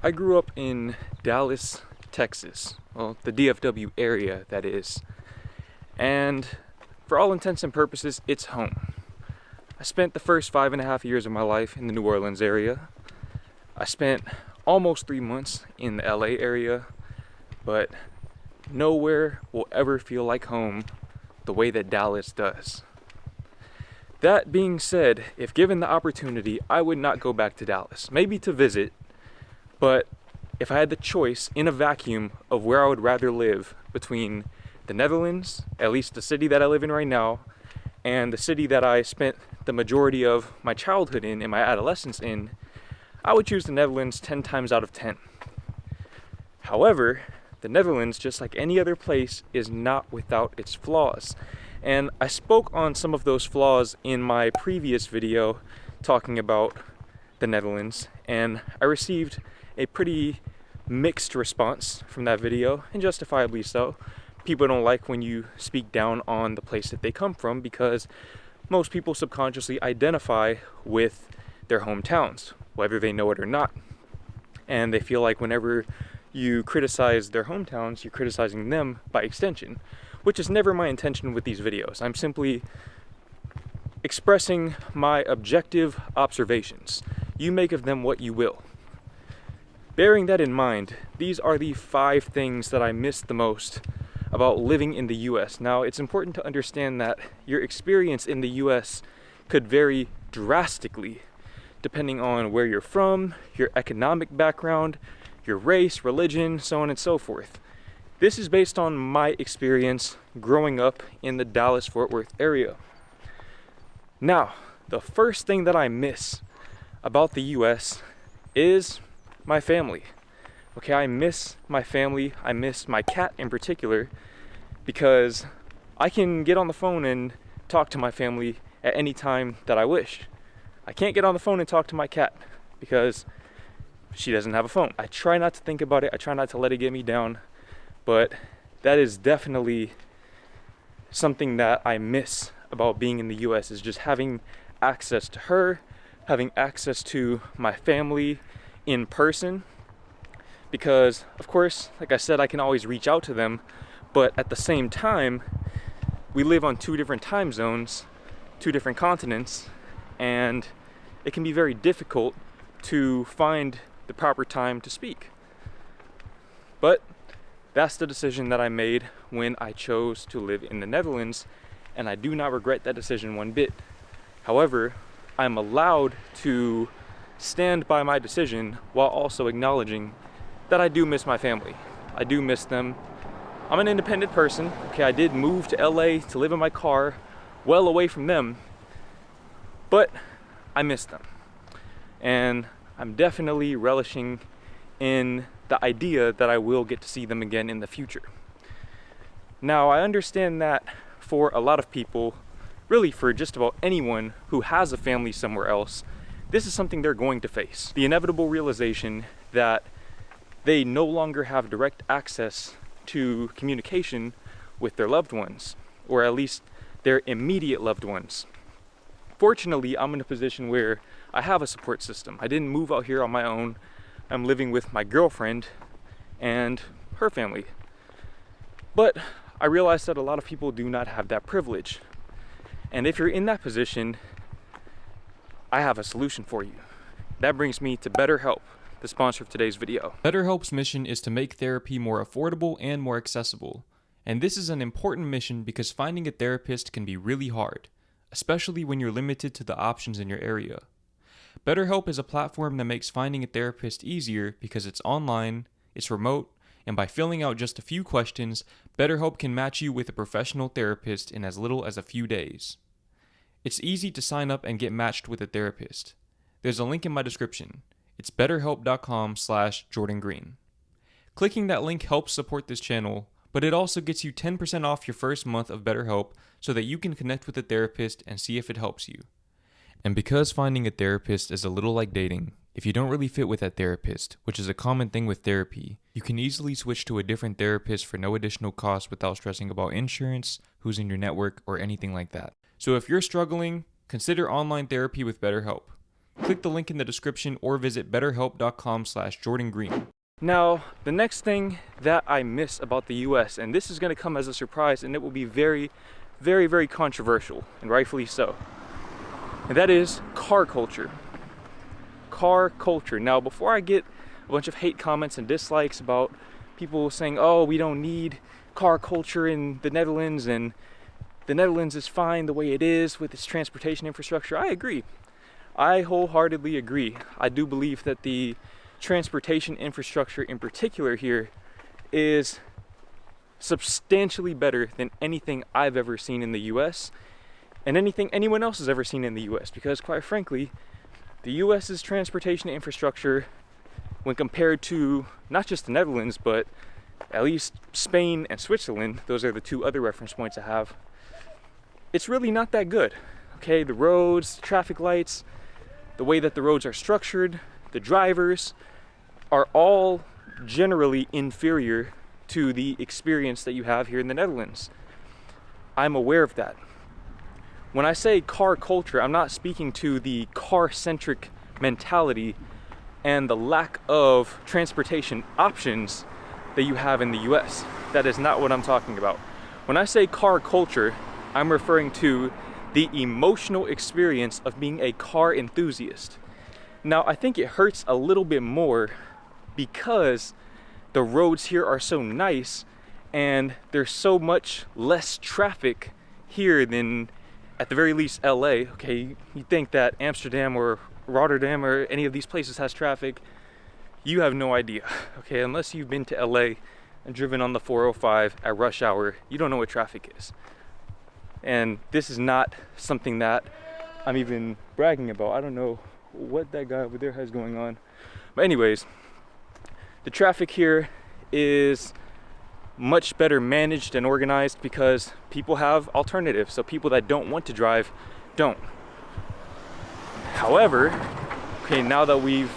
I grew up in Dallas, Texas. Well, the DFW area, that is. And for all intents and purposes, it's home. I spent the first 5.5 years of my life in the New Orleans area. I spent almost 3 months in the LA area, but nowhere will ever feel like home the way that Dallas does. That being said, if given the opportunity, I would not go back to Dallas. Maybe to visit, but if I had the choice in a vacuum of where I would rather live between the Netherlands, at least the city that I live in right now, and the city that I spent the majority of my childhood in and my adolescence in, I would choose the Netherlands 10 times out of 10. However, the Netherlands, just like any other place, is not without its flaws. And I spoke on some of those flaws in my previous video talking about the Netherlands, and I received a pretty mixed response from that video, and justifiably so. People don't like when you speak down on the place that they come from because most people subconsciously identify with their hometowns, whether they know it or not. And they feel like whenever you criticize their hometowns, you're criticizing them by extension, which is never my intention with these videos. I'm simply expressing my objective observations. You make of them what you will. Bearing that in mind, these are the 5 things that I miss the most about living in the US. Now, it's important to understand that your experience in the US could vary drastically depending on where you're from, your economic background, your race, religion, so on and so forth. This is based on my experience growing up in the Dallas-Fort Worth area. Now, the first thing that I miss about the US is my family. Okay, I miss my family. I miss my cat in particular because I can get on the phone and talk to my family at any time that I wish. I can't get on the phone and talk to my cat because she doesn't have a phone. I try not to think about it. I try not to let it get me down, but that is definitely something that I miss about being in the US, is just having access to her, having access to my family in person, because of course, like I said, I can always reach out to them, but at the same time, we live on 2 different time zones, 2 different continents, and it can be very difficult to find the proper time to speak. But that's the decision that I made when I chose to live in the Netherlands, and I do not regret that decision one bit. However, I'm allowed to stand by my decision while also acknowledging that I do miss my family. I do miss them. I'm an independent person. Okay, I did move to LA to live in my car, well away from them, but I miss them. And I'm definitely relishing in the idea that I will get to see them again in the future. Now, I understand that for a lot of people, really for just about anyone who has a family somewhere else, this is something they're going to face. The inevitable realization that they no longer have direct access to communication with their loved ones, or at least their immediate loved ones. Fortunately, I'm in a position where I have a support system. I didn't move out here on my own. I'm living with my girlfriend and her family. But I realize that a lot of people do not have that privilege. And if you're in that position, I have a solution for you. That brings me to BetterHelp, the sponsor of today's video. BetterHelp's mission is to make therapy more affordable and more accessible. And this is an important mission because finding a therapist can be really hard, especially when you're limited to the options in your area. BetterHelp is a platform that makes finding a therapist easier because it's online, it's remote, and by filling out just a few questions, BetterHelp can match you with a professional therapist in as little as a few days. It's easy to sign up and get matched with a therapist. There's a link in my description. It's betterhelp.com/Jordan Green. Clicking that link helps support this channel, but it also gets you 10% off your first month of BetterHelp so that you can connect with a therapist and see if it helps you. And because finding a therapist is a little like dating, if you don't really fit with that therapist, which is a common thing with therapy, you can easily switch to a different therapist for no additional cost without stressing about insurance, who's in your network, or anything like that. So if you're struggling, consider online therapy with BetterHelp. Click the link in the description or visit betterhelp.com/JordanGreen. Now, the next thing that I miss about the US, and this is going to come as a surprise, and it will be very, very, very controversial, and rightfully so, and that is car culture. Car culture. Now, before I get a bunch of hate comments and dislikes about people saying, oh, we don't need car culture in the Netherlands, and the Netherlands is fine the way it is with its transportation infrastructure, I agree. I wholeheartedly agree. I do believe that the transportation infrastructure in particular here is substantially better than anything I've ever seen in the US and anything anyone else has ever seen in the US, because quite frankly, the US's transportation infrastructure, when compared to not just the Netherlands, but at least Spain and Switzerland, those are the two other reference points I have, it's really not that good. Okay, the roads, traffic lights, the way that the roads are structured, the drivers are all generally inferior to the experience that you have here in the Netherlands. I'm aware of that. When I say car culture, I'm not speaking to the car-centric mentality and the lack of transportation options that you have in the US. That is not what I'm talking about. When I say car culture, I'm referring to the emotional experience of being a car enthusiast. Now, I think it hurts a little bit more because the roads here are so nice and there's so much less traffic here than, at the very least, LA. Okay, you think that Amsterdam or Rotterdam or any of these places has traffic, you have no idea. Okay, unless you've been to LA and driven on the 405 at rush hour, you don't know what traffic is. And this is not something that I'm even bragging about. I don't know what that guy over there has going on. But anyways, the traffic here is much better managed and organized because people have alternatives. So people that don't want to drive don't. However, okay, now that we've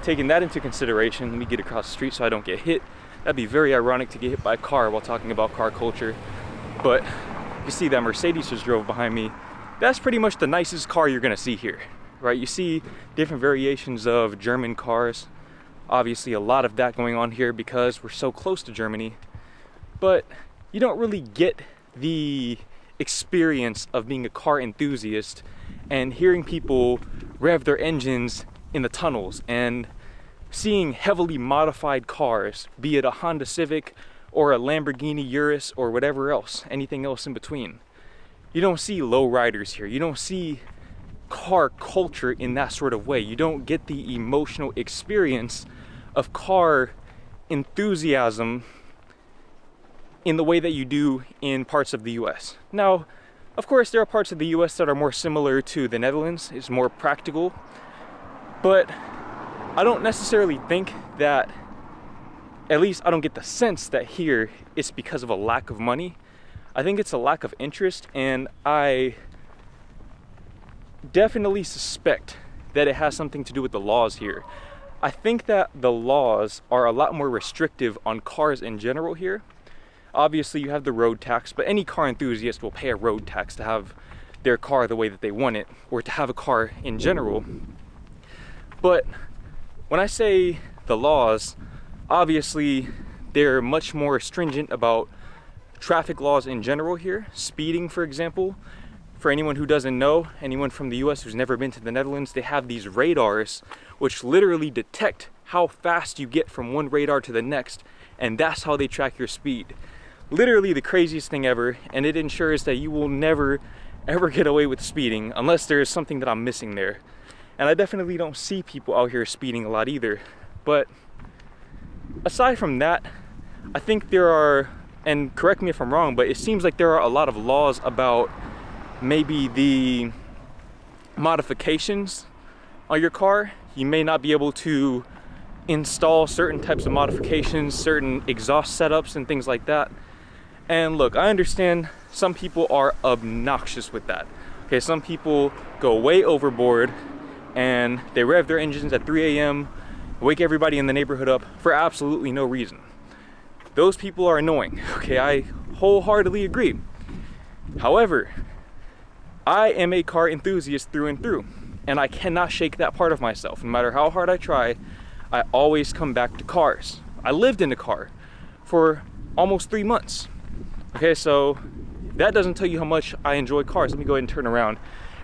taken that into consideration, let me get across the street so I don't get hit. That'd be very ironic to get hit by a car while talking about car culture. But you see that Mercedes just drove behind me. That's pretty much the nicest car you're gonna see here, right? You see different variations of German cars. Obviously a lot of that going on here because we're so close to Germany. But you don't really get the experience of being a car enthusiast and hearing people rev their engines in the tunnels and seeing heavily modified cars, be it a Honda Civic or a Lamborghini Urus or whatever else, anything else in between. You don't see low riders here. You don't see car culture in that sort of way. You don't get the emotional experience of car enthusiasm in the way that you do in parts of the US. Now, of course, there are parts of the US that are more similar to the Netherlands. It's more practical, but I don't necessarily think that, at least I don't get the sense that here it's because of a lack of money. I think it's a lack of interest, and I definitely suspect that it has something to do with the laws here. I think that the laws are a lot more restrictive on cars in general here. Obviously you have the road tax, but any car enthusiast will pay a road tax to have their car the way that they want it, or to have a car in general. But when I say the laws, obviously they're much more stringent about traffic laws in general here. Speeding, for example, for anyone who doesn't know, anyone from the US who's never been to the Netherlands, they have these radars which literally detect how fast you get from one radar to the next, and that's how they track your speed. Literally the craziest thing ever, and it ensures that you will never ever get away with speeding unless there is something that I'm missing there. And I definitely don't see people out here speeding a lot either. But aside from that, I think there are, and correct me if I'm wrong, but it seems like there are a lot of laws about maybe the modifications on your car. You may not be able to install certain types of modifications, certain exhaust setups and things like that. And look, I understand some people are obnoxious with that. Okay, some people go way overboard and they rev their engines at 3 a.m., wake everybody in the neighborhood up for absolutely no reason. Those people are annoying. Okay, I wholeheartedly agree. However, I am a car enthusiast through and through. And I cannot shake that part of myself. No matter how hard I try, I always come back to cars. I lived in a car for almost 3 months. Okay, so if that doesn't tell you how much I enjoy cars. Let me go ahead and turn around.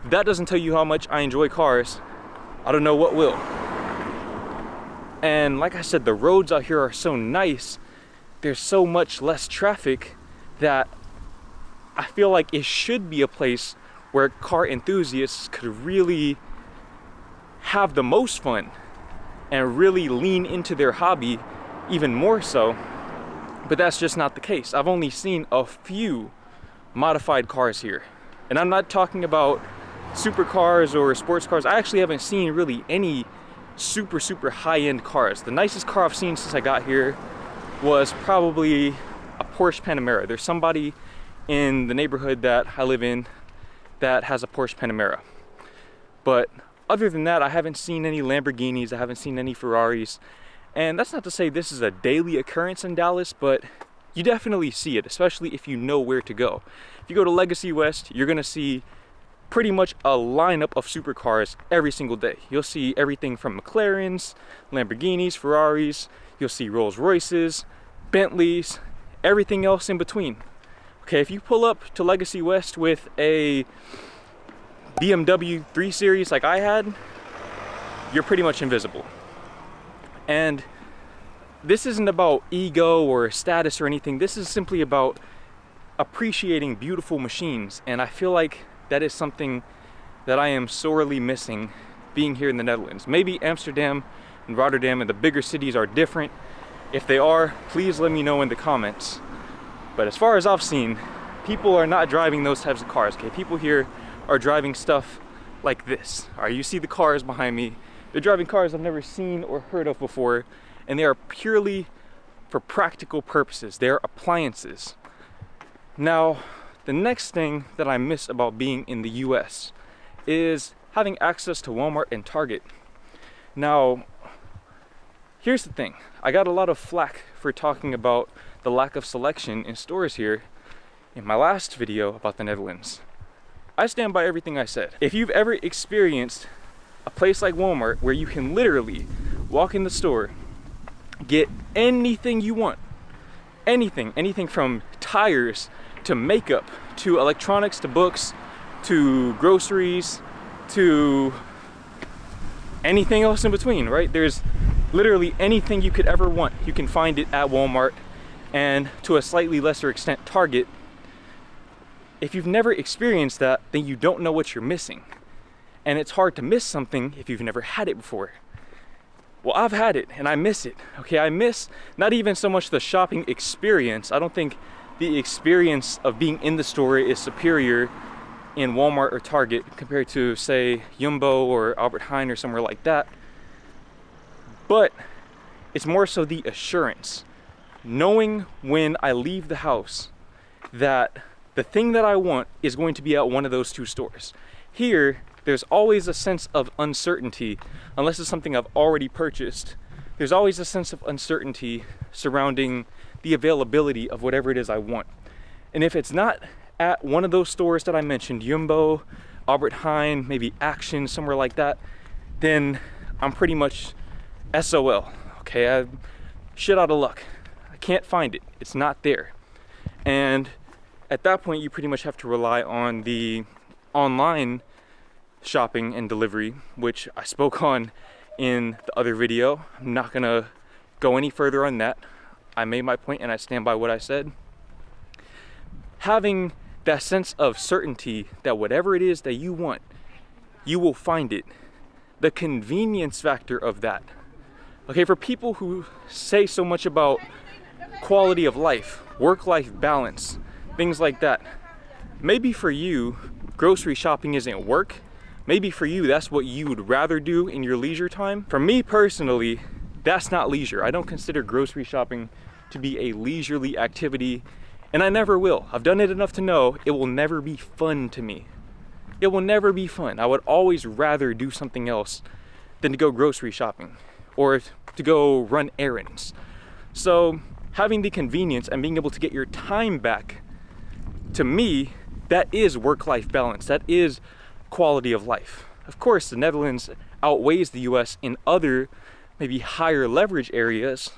If that doesn't tell you how much I enjoy cars, I don't know what will. And like I said, the roads out here are so nice. There's so much less traffic that I feel like it should be a place where car enthusiasts could really have the most fun and really lean into their hobby even more so. But that's just not the case. I've only seen a few modified cars here. And I'm not talking about supercars or sports cars. I actually haven't seen really any super high-end cars. The nicest car I've seen since I got here was probably a Porsche Panamera. There's somebody in the neighborhood that I live in that has a Porsche Panamera. But other than that, I haven't seen any Lamborghinis, I haven't seen any Ferraris. And that's not to say this is a daily occurrence in Dallas, but you definitely see it, especially if you know where to go. If you go to Legacy West, you're gonna see pretty much a lineup of supercars every single day. You'll see everything from McLarens, Lamborghinis, Ferraris, you'll see Rolls Royces, Bentleys, everything else in between. Okay, if you pull up to Legacy West with a BMW 3 Series like I had, you're pretty much invisible. And this isn't about ego or status or anything. This is simply about appreciating beautiful machines. And I feel like that is something that I am sorely missing being here in the Netherlands. Maybe Amsterdam and Rotterdam and the bigger cities are different. If they are, please let me know in the comments. But as far as I've seen, people are not driving those types of cars, okay? People here are driving stuff like this. All right, you see the cars behind me. They're driving cars I've never seen or heard of before, and they are purely for practical purposes. They're appliances. Now, the next thing that I miss about being in the US is having access to Walmart and Target. Now, here's the thing. I got a lot of flack for talking about the lack of selection in stores here in my last video about the Netherlands. I stand by everything I said. If you've ever experienced a place like Walmart where you can literally walk in the store, get anything you want, anything from tires to makeup to electronics to books to groceries to anything else in between, right? There's literally anything you could ever want. You can find it at Walmart, and to a slightly lesser extent, Target. If you've never experienced that, then you don't know what you're missing. And it's hard to miss something if you've never had it before. Well, I've had it and I miss it. Okay, I miss not even so much the shopping experience. I don't think the experience of being in the store is superior in Walmart or Target compared to, say, Jumbo or Albert Heijn or somewhere like that. But it's more so the assurance. Knowing when I leave the house that the thing that I want is going to be at one of those two stores. Here, there's always a sense of uncertainty, unless it's something I've already purchased. There's always a sense of uncertainty surrounding the availability of whatever it is I want. And if it's not at one of those stores that I mentioned, Jumbo, Albert Heijn, maybe Action, somewhere like that, then I'm pretty much SOL. Okay, I'm shit out of luck. I can't find it. It's not there. And at that point, you pretty much have to rely on the online shopping and delivery, which I spoke on in the other video. I'm not gonna go any further on that. I made my point and I stand by what I said. Having that sense of certainty that whatever it is that you want, you will find it. The convenience factor of that. Okay, for people who say so much about quality of life, work-life balance, things like that, maybe for you, grocery shopping isn't work. Maybe for you, that's what you would rather do in your leisure time. For me personally, that's not leisure. I don't consider grocery shopping to be a leisurely activity, and I never will. I've done it enough to know it will never be fun to me. It will never be fun. I would always rather do something else than to go grocery shopping or to go run errands. So having the convenience and being able to get your time back, to me, that is work-life balance. That is quality of life. Of course, the Netherlands outweighs the US in other, maybe higher leverage areas,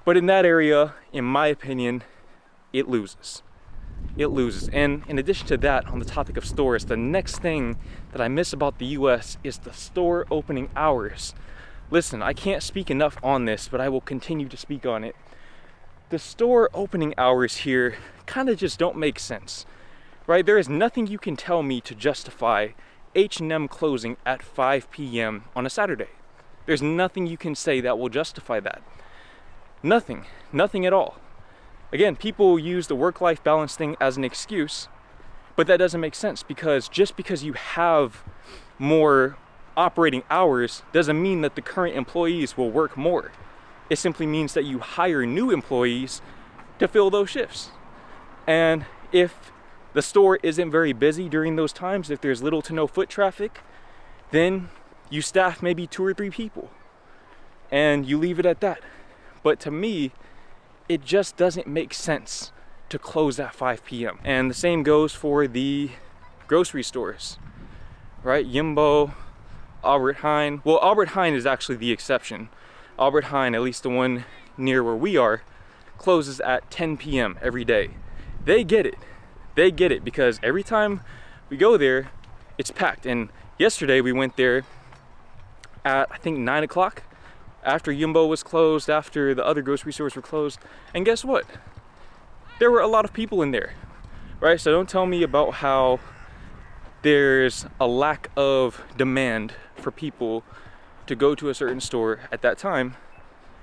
but in that area, in my opinion, it loses. It loses. And in addition to that, on the topic of stores, the next thing that I miss about the US is the store opening hours. Listen, I can't speak enough on this, but I will continue to speak on it. The store opening hours here kind of just don't make sense, right? There is nothing you can tell me to justify H&M closing at 5 p.m. on a Saturday. There's nothing you can say that will justify that. Nothing at all. Again, people use the work-life balance thing as an excuse, but that doesn't make sense, because just because you have more operating hours doesn't mean that the current employees will work more. It simply means that you hire new employees to fill those shifts. And if the store isn't very busy during those times, if there's little to no foot traffic, then you staff maybe 2 or 3 people and you leave it at that. But to me, it just doesn't make sense to close at 5 p.m. And the same goes for the grocery stores, right? Jumbo, Albert Heijn. Well, Albert Heijn is actually the exception. Albert Heijn, at least the one near where we are, closes at 10 p.m. every day. They get it. They get it, because every time we go there, it's packed. And yesterday we went there at, I think, 9 o'clock, after Jumbo was closed, after the other grocery stores were closed. And guess what? There were a lot of people in there, right? So don't tell me about how there's a lack of demand for people to go to a certain store at that time,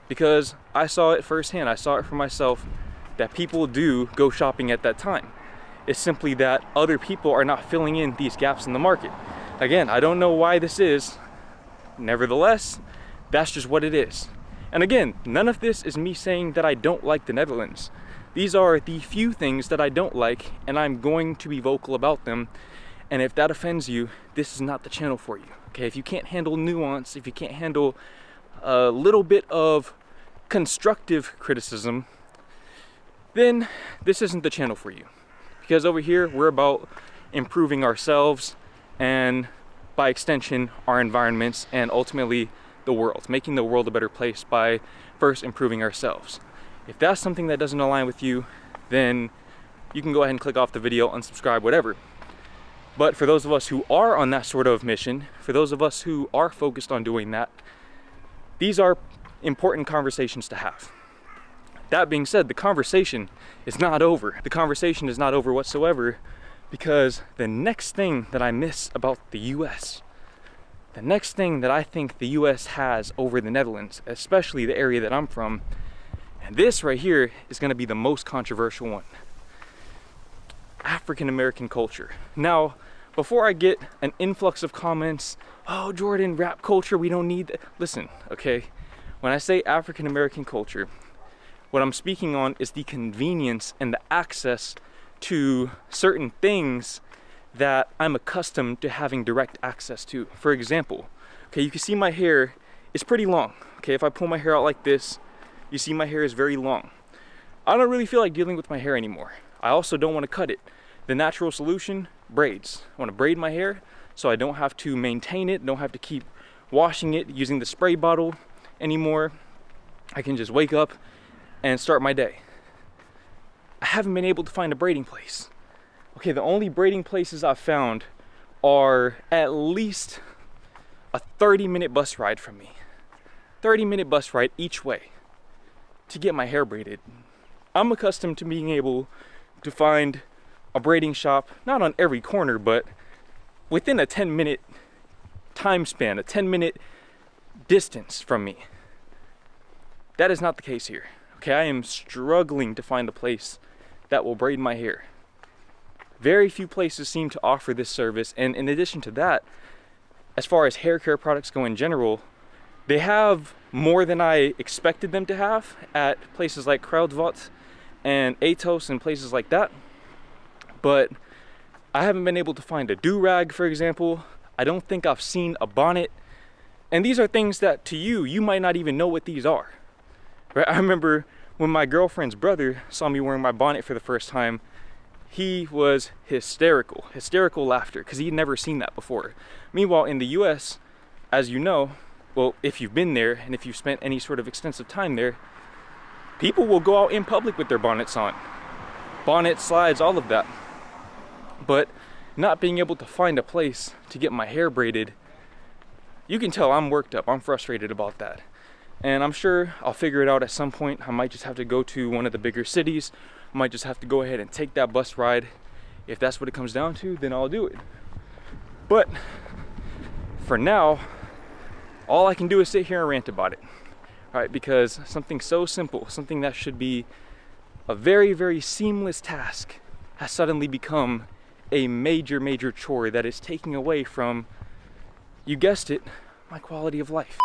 because I saw it firsthand. I saw it for myself that people do go shopping at that time. It's simply that other people are not filling in these gaps in the market. Again, I don't know why this is. Nevertheless, that's just what it is. And again, none of this is me saying that I don't like the Netherlands. These are the few things that I don't like, and I'm going to be vocal about them. And if that offends you, this is not the channel for you. Okay, if you can't handle nuance, if you can't handle a little bit of constructive criticism, then this isn't the channel for you. Because over here, we're about improving ourselves and, by extension, our environments and ultimately the world, making the world a better place by first improving ourselves. If that's something that doesn't align with you, then you can go ahead and click off the video, unsubscribe, whatever. But for those of us who are on that sort of mission, for those of us who are focused on doing that, these are important conversations to have. That being said, the conversation is not over. The conversation is not over whatsoever, because the next thing that I miss about the US, the next thing that I think the US has over the Netherlands, especially the area that I'm from, and this right here is going to be the most controversial one: African American culture. Now, before I get an influx of comments, oh, Jordan, rap culture, we don't need that. Listen, okay, when I say African American culture, what I'm speaking on is the convenience and the access to certain things that I'm accustomed to having direct access to. For example, okay, you can see my hair is pretty long. Okay, if I pull my hair out like this, you see my hair is very long. I don't really feel like dealing with my hair anymore. I also don't want to cut it. The natural solution, braids. I want to braid my hair so I don't have to maintain it, don't have to keep washing it using the spray bottle anymore. I can just wake up and start my day. I haven't been able to find a braiding place. Okay, the only braiding places I've found are at least a 30-minute bus ride from me. 30-minute bus ride each way to get my hair braided. I'm accustomed to being able to find a braiding shop, not on every corner, but within a 10-minute time span, a 10-minute distance from me. That is not the case here. Okay, I am struggling to find a place that will braid my hair. Very few places seem to offer this service, and in addition to that, as far as hair care products go in general, they have more than I expected them to have at places like Kruidvat and Atos and places like that. But I haven't been able to find a do-rag, for example. I don't think I've seen a bonnet. And these are things that to you might not even know what these are. Right? I remember when my girlfriend's brother saw me wearing my bonnet for the first time, he was hysterical laughter, because he'd never seen that before. Meanwhile, in the US, as you know, well, if you've been there and if you've spent any sort of extensive time there, people will go out in public with their bonnets on. Bonnet slides, all of that. But not being able to find a place to get my hair braided, you can tell I'm worked up, I'm frustrated about that. And I'm sure I'll figure it out at some point. I might just have to go to one of the bigger cities. I might just have to go ahead and take that bus ride. If that's what it comes down to, then I'll do it. But for now, all I can do is sit here and rant about it. All right, because something so simple, something that should be a very, very seamless task, has suddenly become a major chore that is taking away from, you guessed it, my quality of life.